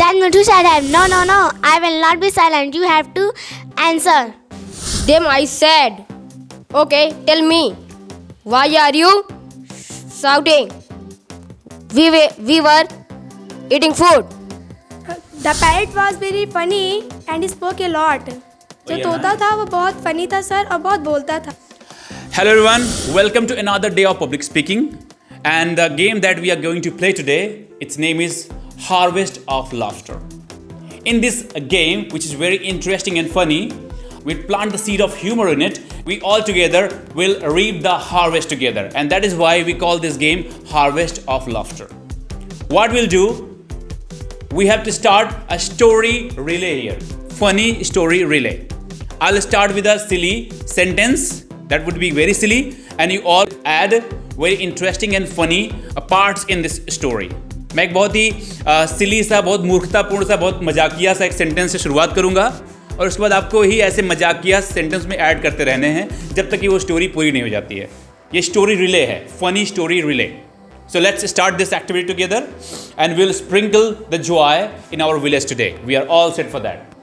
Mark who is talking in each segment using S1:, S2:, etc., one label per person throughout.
S1: Then Mithu said, no, no, no, I will not be silent. You have to answer.
S2: Then I said, okay, tell me, why are you shouting? We were eating food.
S3: The parrot was very funny and spoke a lot. जो तोता था वो बहुत funny था sir और बहुत बोलता था.
S4: Hello everyone, welcome to another day of public speaking, and the game that we are going to play today, its name is Harvest of Laughter. In this game, which is very interesting and funny, we'll plant the seed of humor in it. We all together will reap the harvest together, and that is why we call this game Harvest of Laughter. What we'll do, we have to start a story relay here. Funny story relay. I'll start with a silly sentence that would be very silly, and you all add very interesting and funny parts in this story. मैं एक बहुत ही सिली सा, बहुत मूर्खतापूर्ण सा, बहुत मजाकिया सा एक सेंटेंस से शुरुआत करूंगा, और उसके बाद आपको ही ऐसे मजाकिया सेंटेंस में ऐड करते रहने हैं जब तक कि वो स्टोरी पूरी नहीं हो जाती है. ये स्टोरी रिले है, funny story relay. So let's start this activity together and we'll sprinkle the joy in our village today. We are all set for that.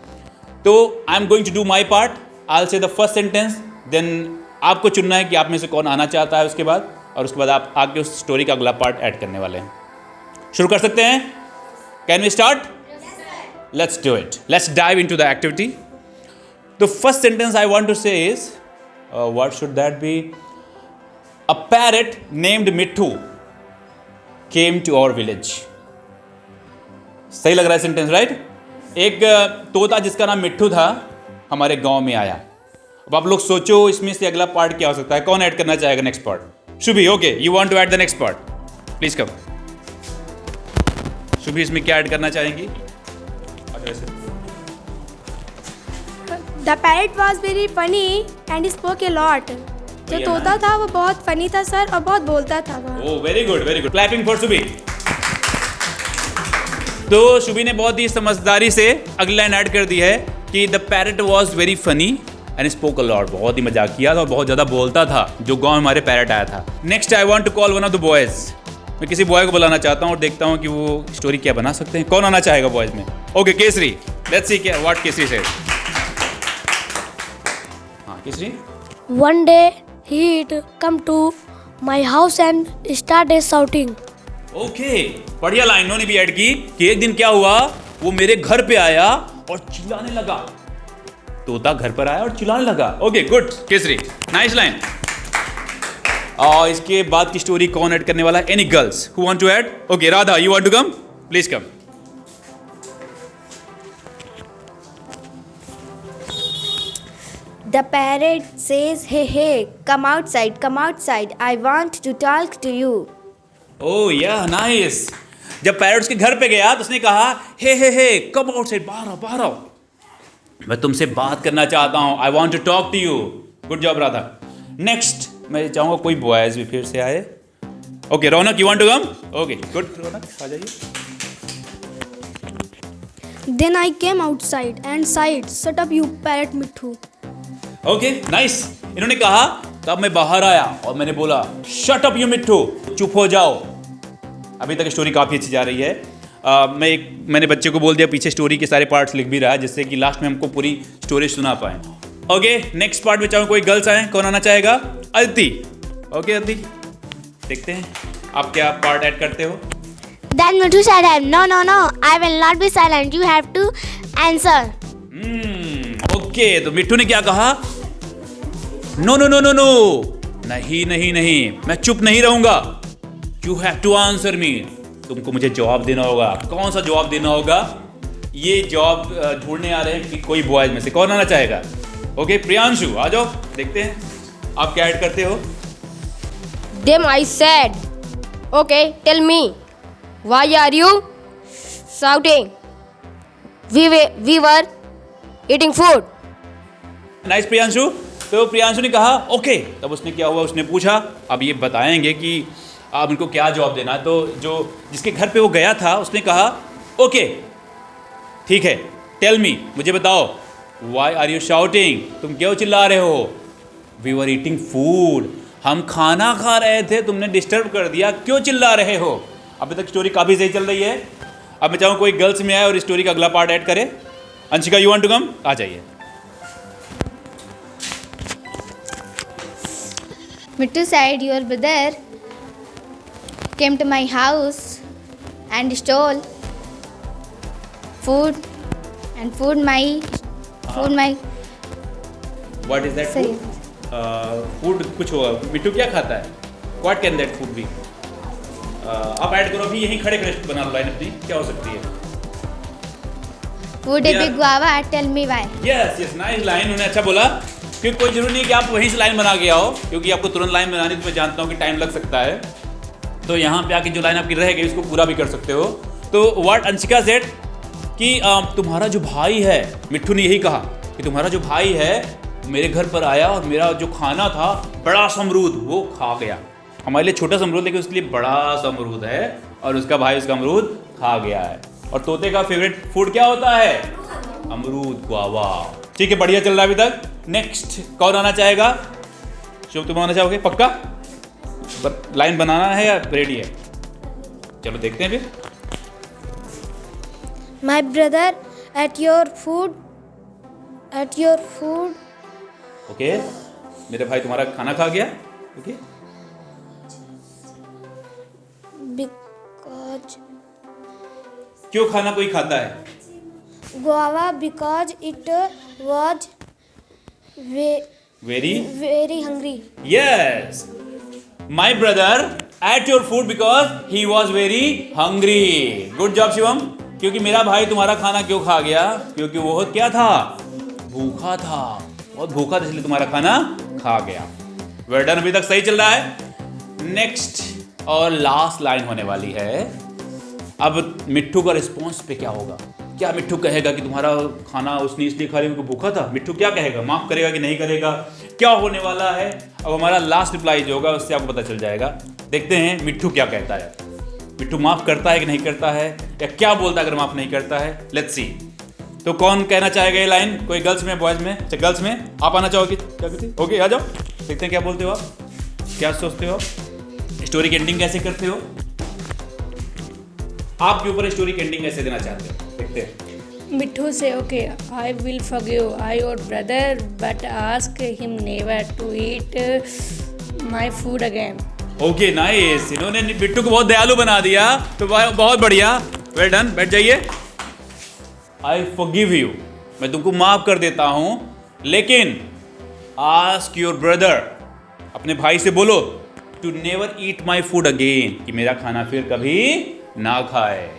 S4: So I'm going to do my part. I'll say the first sentence, then आपको चुनना है कि आप में से कौन आना चाहता है उसके बाद, और उसके बाद आप आगे उस स्टोरी का अगला पार्ट ऐड करने वाले हैं. शुरू कर सकते हैं? Can we start? Let's do it. Let's dive into the activity. The first sentence I want to say is, what should that be? A parrot named Mithu came to our village. सही लग रहा है sentence, right? एक तोता जिसका नाम मिट्ठू था हमारे गांव में आया. अब आप लोग सोचो इसमें से अगला पार्ट क्या हो सकता है. कौन ऐड करना चाहेगा next part? Shubhi, okay, you want to add the next part, please come. Shubhi, इसमें क्या ऐड करना चाहेंगी?
S3: The parrot was very funny and spoke a lot. जो तोता था वो बहुत फनी था सर और बहुत बोलता था वो.
S4: Oh, very good, very good. Clapping for Shubhi. तो शुभी ने बहुत ही समझदारी से अगला लाइन ऐड कर दी है कि the parrot was very funny and spoke a lot. बहुत ही मजाक किया था और बहुत ज़्यादा बोलता था जो गांव हमारे पैरट आया था. Next I want to call one of the boys. मैं किसी बॉय को बुलाना चाहता हूँ और देखता हूँ कि वो स्टोरी क्या बना सकते हैं. कौन आना चाहेगा बॉयज में? ओके, केसरी. लेट्स सी क्या व्हाट केसरी सेड. हाँ, Kesari.
S1: One day he'd come to my house and started shouting.
S4: Okay, बढ़िया लाइन उन्होंने भी ऐड की कि एक दिन क्या हुआ, वो मेरे घर पे आया और चिल्लाने लगा. तोता घर पर आया और चिल्लाने लगा. Okay, good Kesari, nice line. और इसके बाद की स्टोरी कौन ऐड करने वाला है? Any girls who want to add? Okay, Radha, you want to come? Please come.
S5: The parrot says, hey, hey, come outside, I want to talk to you.
S4: ओह या, nice. जब पैरट उसके घर पे गया तो उसने कहा, हे कम आउटसाइड, बाहर आओ, बाहर आओ, मैं तुमसे बात करना चाहता हूँ. I want to talk to you. Good job Radha. Next मैं चाहूँगा कोई बॉयज भी फिर से आए. Okay, Raunak, you want to come? Okay, good, Raunak आ जाइए.
S3: Then I came outside and sighed, shut up you parrot Mithu.
S4: Okay, nice. इन्होंने कहा तब मैं बाहर आया और मैंने बोला, शट अप यू मिट्ठू, चुप हो जाओ. अभी तक स्टोरी काफ़ी अच्छी जा रही है. मैंने बच्चे को बोल दिया पीछे स्टोरी के सारे पार्ट्स लिख भी रहा है जिससे कि लास्ट में हमको पूरी स्टोरी सुना पाए. ओके, नेक्स्ट पार्ट में चाहूँ कोई गर्ल्स आए. कौन आना चाहेगा? अदिति. ओके अदिति, देखते हैं आप क्या पार्ट ऐड करते हो.
S1: Then Mithu said, no, no, no, I will not be silent. You have to answer.
S4: Okay, तो मिट्ठू ने क्या कहा? No no no no no, नहीं नहीं नहीं, मैं चुप नहीं रहूंगा. You have to answer me, तुमको मुझे जवाब देना होगा. कौन सा जवाब देना होगा? ये जवाब ढूंढने आ रहे हैं कि कोई बॉयज में से कौन आना चाहेगा? ओके, प्रियांशु आ जाओ, देखते हैं आप क्या ऐड करते हो.
S2: Then I said, okay, tell me, why are you shouting? We were eating food.
S4: Nice Priyanshu. तो प्रियांशु ने कहा ओके. तब उसने क्या हुआ, उसने पूछा, अब ये बताएंगे कि आप उनको क्या जवाब देना. तो जो जिसके घर पे वो गया था उसने कहा ओके, ठीक है, टेल मी, मुझे बताओ, वाई आर यू शाउटिंग, तुम क्यों चिल्ला रहे हो? वी वर ईटिंग फूड, हम खाना खा रहे थे, तुमने डिस्टर्ब कर दिया, क्यों चिल्ला रहे हो? अभी तक स्टोरी काफ़ी सही चल रही है. अब मैं चाहूँ कोई गर्ल्स में आए और स्टोरी का अगला पार्ट ऐड करे। Anshika, you want to come? आ जाइए।
S5: Mittu said your brother came to my house and stole food and food my
S4: what is that
S5: सही।
S4: फूड कुछ होगा। मिट्टू क्या खाता है? What can that food be? आप ऐड करो अभी, यहीं खड़े खड़े बना लो लाइन अपनी, क्या हो सकती है?
S5: food a
S4: Yeah.
S5: big guava, tell me why.
S4: Yes yes, nice line, उन्होंने अच्छा बोला। क्योंकि कोई जरूरी नहीं है कि आप वहीं से लाइन बना के आओ, क्योंकि आपको तुरंत लाइन बनानी तो मैं जानता हूँ कि टाइम लग सकता है। तो यहाँ पे आके जो लाइन आपकी रह गई उसको पूरा भी कर सकते हो। तो व्हाट अंशिका सेड कि तुम्हारा जो भाई है, मिट्टू ने यही कहा कि तुम्हारा जो भाई है मेरे घर पर आया और मेरा जो खाना था बड़ा सा अमरूद वो खा गया। हमारे लिए छोटा सा अमरूद लेकिन उसके लिए बड़ा सा अमरूद है और उसका भाई उसका अमरूद खा गया है। और तोते का फेवरेट फूड क्या होता है? अमरूद, गुआवा। ठीक है, बढ़िया चल रहा है अभी तक। नेक्स्ट कौन आना चाहेगा? शुभ, तुम आना चाहोगे पक्का? लाइन बनाना है या रेडी है? चलो देखते हैं फिर।
S1: My brother at your food.
S4: Okay, मेरे भाई तुम्हारा खाना खा गया। ओके,
S1: Because
S4: क्यों खाना कोई खाता है?
S1: guava, because it was
S4: very
S1: very hungry.
S4: Yes, my brother at your food because he was very hungry. Good job Shivam. क्योंकि मेरा भाई तुम्हारा खाना क्यों खा गया? क्योंकि वो क्या था? भूखा था, बहुत भूखा था, इसलिए तुम्हारा खाना खा गया। वेल डन, अभी तक सही चल रहा है। नेक्स्ट और लास्ट लाइन होने वाली है। अब मिट्टू का रिस्पॉन्स पे क्या होगा? क्या मिट्टू कहेगा कि तुम्हारा खाना उसने इसलिए खा लिया क्योंकि भूखा था? मिट्टू क्या कहेगा? माफ करेगा कि नहीं करेगा? क्या होने वाला है? अब हमारा लास्ट रिप्लाई जो होगा उससे आपको पता चल जाएगा। देखते हैं मिट्टू क्या कहता है। मिट्टू माफ करता है कि नहीं करता है, या क्या बोलता है अगर माफ नहीं करता है? Let's see. तो कौन कहना चाहेगा ये लाइन? कोई गर्ल्स में, बॉयज में? अच्छा, गर्ल्स में आप आना चाहोगे? क्या कहते? ओके, आ जाओ, देखते हैं क्या बोलते हो आप, क्या सोचते हो आप, स्टोरी की एंडिंग कैसे करते हो, आपके ऊपर स्टोरी की एंडिंग कैसे देना चाहते हो, देखते हैं।
S6: Mittu say, okay, I will forgive your brother, but ask him never to eat my food again.
S4: Okay nice, इन्होंने बिट्टू को बहुत दयालु बना दिया, तो बहुत बढ़िया, वेल डन। बैठ जाइए। आई फॉरगिव यू, मैं तुमको माफ कर देता हूं, लेकिन आस्क योर ब्रदर, अपने भाई से बोलो, to never eat my food again, कि मेरा खाना फिर कभी ना खाए।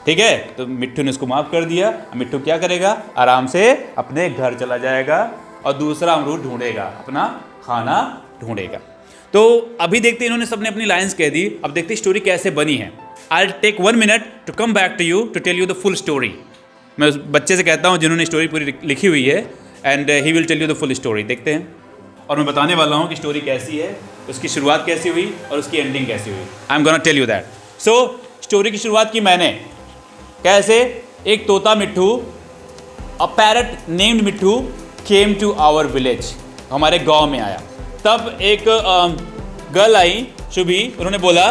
S4: ठीक है, तो मिट्टू ने उसको माफ कर दिया। मिट्टू क्या करेगा? आराम से अपने घर चला जाएगा और दूसरा अमरूद ढूंढेगा, अपना खाना ढूंढेगा। तो अभी देखते हैं, इन्होंने सबने अपनी लाइंस कह दी। अब देखते हैं स्टोरी कैसे बनी है। I take 1 minute to come back to you to tell you the full story. मैं उस बच्चे से कहता हूँ जिन्होंने स्टोरी पूरी लिखी हुई है, and he will tell you the full story. देखते हैं, और मैं बताने वाला हूँ कि स्टोरी कैसी है, उसकी शुरुआत कैसी हुई और उसकी एंडिंग कैसी हुई। I am gonna tell you that. So story की शुरुआत की मैंने कैसे? एक तोता Mittu, a parrot named Mittu came to our village, हमारे गांव में आया। तब एक गर्ल आई, शुभी, उन्होंने बोला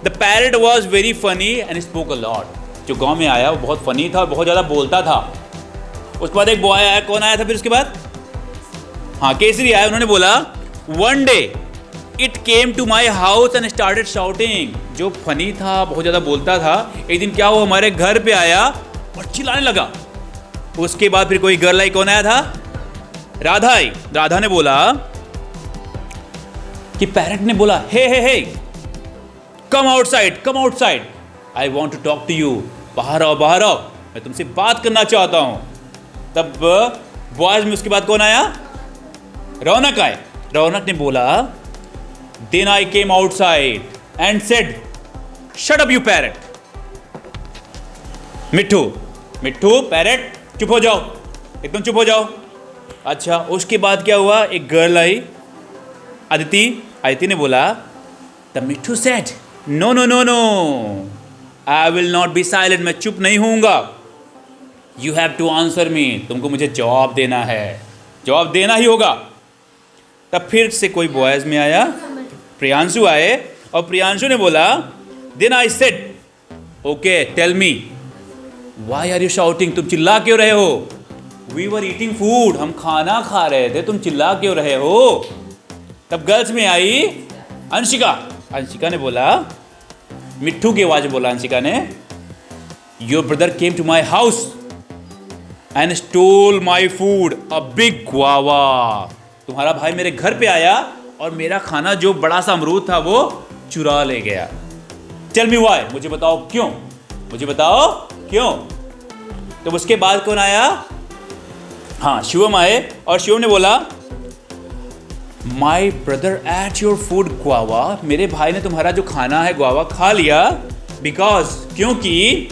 S4: the parrot was very funny and spoke a lot. जो गांव में आया वो बहुत फनी था और बहुत ज़्यादा बोलता था। उसके बाद एक बॉय आया, कौन आया था फिर उसके बाद? हाँ, केसरी आया। उन्होंने बोला one day it came to my house and started shouting. जो फनी था, बहुत ज़्यादा बोलता था, एक दिन क्या हुआ, हमारे घर पे आया और चिल्लाने लगा। उसके बाद फिर कोई गर्ल आई, कौन आया था? राधा आई। राधा ने बोला कि पैरट ने बोला hey hey hey, come outside, come outside, I want to talk to you. बाहर आओ, बाहर आओ, मैं तुमसे बात करना चाहता हूं। तब बॉयज में उसके बाद कौन आया? रौनक आए। रौनक ने बोला then I came outside and said shut up you parrot. Mittu, Mittu, parrot, चुप हो जाओ, एकदम चुप हो जाओ। अच्छा, उसके बाद क्या हुआ? एक गर्ल आई, अदिति। अदिति ने बोला the Mittu said no no no no, I will not be silent, मैं चुप नहीं होऊंगा। You have to answer me, तुमको मुझे जवाब देना है, जवाब देना ही होगा। तब फिर से कोई बॉयज में आया, प्रियांशु आए, और प्रियांशु ने बोला then I said okay tell me why are you shouting, तुम चिल्ला क्यों रहे हो? वी वर ईटिंग फूड, हम खाना खा रहे थे, तुम चिल्ला क्यों रहे हो? तब गर्ल्स में आई अंशिका। अंशिका ने बोला, मिट्ठू की आवाज बोला अंशिका ने, your brother came to my house and stole my food a big guava. तुम्हारा भाई मेरे घर पे आया और मेरा खाना जो बड़ा सा अमरूद था वो चुरा ले गया। टेल मी व्हाई, मुझे बताओ क्यों, मुझे बताओ क्यों। तो उसके बाद कौन आया? हाँ, शिवम आए और शिवम ने बोला, my brother at your food guava, मेरे भाई ने तुम्हारा जो खाना है गुआवा खा लिया, बिकॉज क्योंकि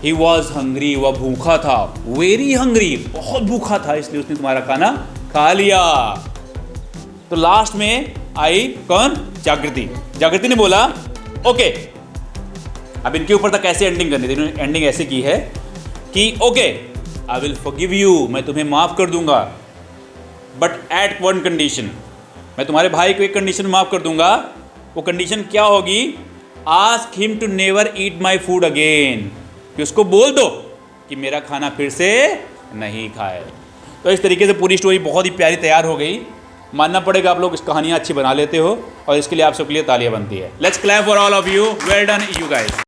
S4: ही वॉज हंग्री, वह भूखा था, वेरी हंग्री, बहुत भूखा था, इसलिए उसने तुम्हारा खाना खा लिया। तो लास्ट में आई कौन? जागृति। जागृति ने बोला ओके, अब इनके ऊपर तक कैसे एंडिंग करनी थी, इन्होंने एंडिंग ऐसे की है कि okay I will forgive you, मैं तुम्हें माफ कर दूंगा, बट एट वन कंडीशन, मैं तुम्हारे भाई को एक कंडीशन माफ कर दूंगा। वो कंडीशन क्या होगी? Ask him to never eat my food again, कि उसको बोल दो कि मेरा खाना फिर से नहीं खाए। तो इस तरीके से पूरी स्टोरी बहुत ही प्यारी तैयार हो गई। मानना पड़ेगा आप लोग इस कहानियाँ अच्छी बना लेते हो और इसके लिए आप सबके लिए तालियां बनती है। Let's clap for all of you, well done you guys.